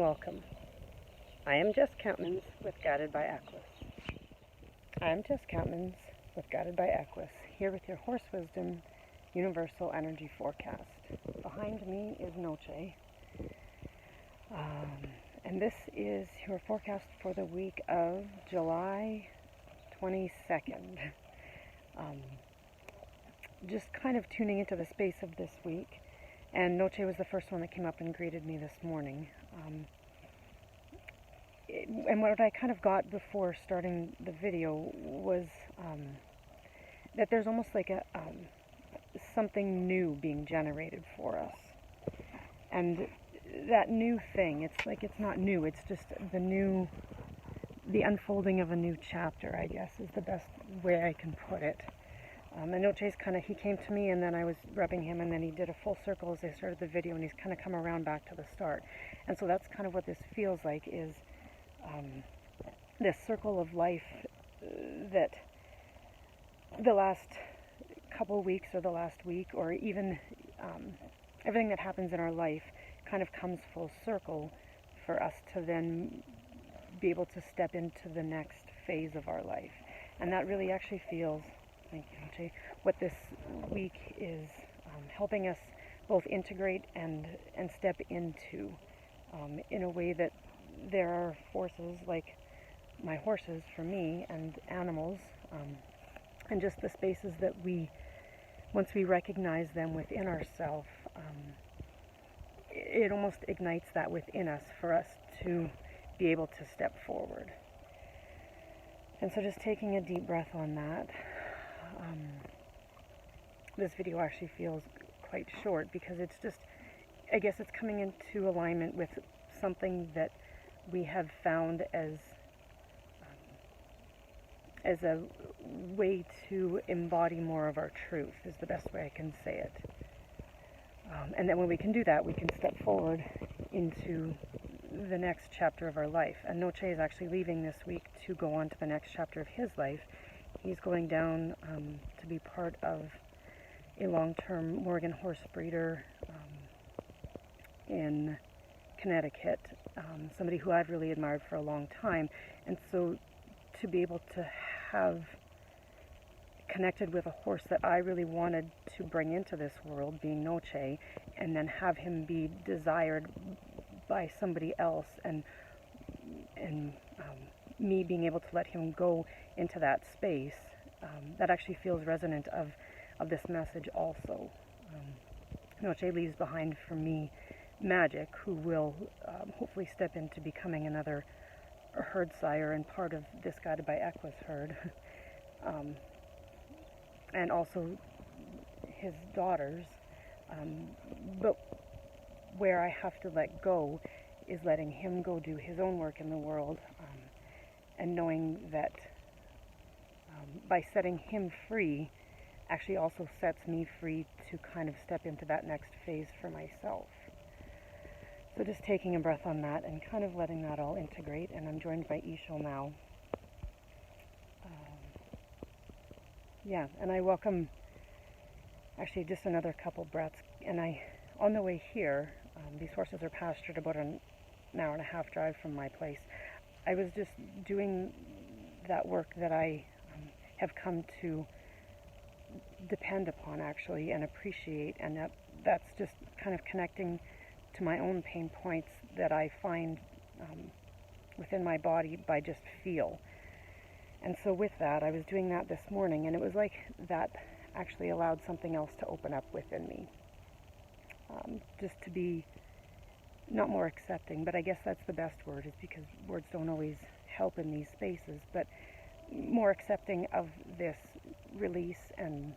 welcome. I am Jess Countmans with Guided by Equus. I'm Jess Countmans with Guided by Equus, here with your Horse Wisdom Universal Energy Forecast. Behind me is Noche, and this is your forecast for the week of July 22nd. Just kind of tuning into the space of this week, and Noche was the first one that came up and greeted me this morning. And what I kind of got before starting the video was that there's almost like something new being generated for us. And that new thing, it's not new, it's just the unfolding of a new chapter, I guess, is the best way I can put it. And Noche's he came to me, and then I was rubbing him, and then he did a full circle as I started the video, and he's kind of come around back to the start. And so that's kind of what this feels like, is this circle of life that the last couple of weeks, or the last week, or even everything that happens in our life kind of comes full circle for us to then be able to step into the next phase of our life. And that really actually feels, thank you, Noche, what this week is helping us both integrate and step into, in a way that there are forces like my horses for me, and animals, and just the spaces that once we recognize them within ourselves, it almost ignites that within us for us to be able to step forward. And so just taking a deep breath on that. This video actually feels quite short because it's just, I guess it's coming into alignment with something that we have found as a way to embody more of our truth, is the best way I can say it. And then when we can do that, we can step forward into the next chapter of our life. And Noche is actually leaving this week to go on to the next chapter of his life. He's going down to be part of a long-term Morgan horse breeder in Connecticut, somebody who I've really admired for a long time. And so to be able to have connected with a horse that I really wanted to bring into this world, being Noche, and then have him be desired by somebody else, and me being able to let him go into that space, that actually feels resonant of this message also. Noche leaves behind for me Magic, who will hopefully step into becoming another herd sire and part of this Guided by Equus herd. And also his daughters. But where I have to let go is letting him go do his own work in the world, and knowing that by setting him free actually also sets me free to kind of step into that next phase for myself. So just taking a breath on that and kind of letting that all integrate. And I'm joined by Ishal now. Yeah, and I welcome actually just another couple breaths. And on the way here, these horses are pastured about an hour and a half drive from my place. I was just doing that work that I have come to depend upon, actually, and appreciate, and that's just kind of connecting to my own pain points that I find within my body by just feel. And so with that, I was doing that this morning, and it was like that actually allowed something else to open up within me. Just to be not more accepting, but I guess that's the best word, is because words don't always help in these spaces, but more accepting of this release and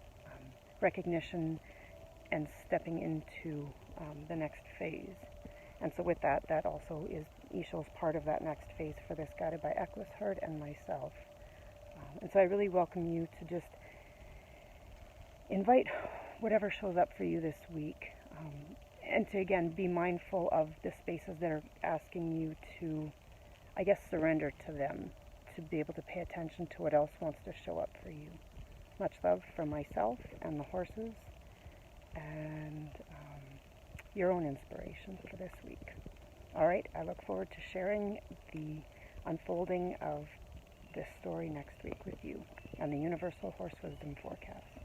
recognition and stepping into the next phase. And so with that, that also is Ishal's part of that next phase for this Guided by Equus herd and myself. And so I really welcome you to just invite whatever shows up for you this week, and to again be mindful of the spaces that are asking you to, I guess, surrender to them, to be able to pay attention to what else wants to show up for you. Much love from myself and the horses, and your own inspirations for this week. All right, I look forward to sharing the unfolding of this story next week with you on the Universal Horse Wisdom Forecast.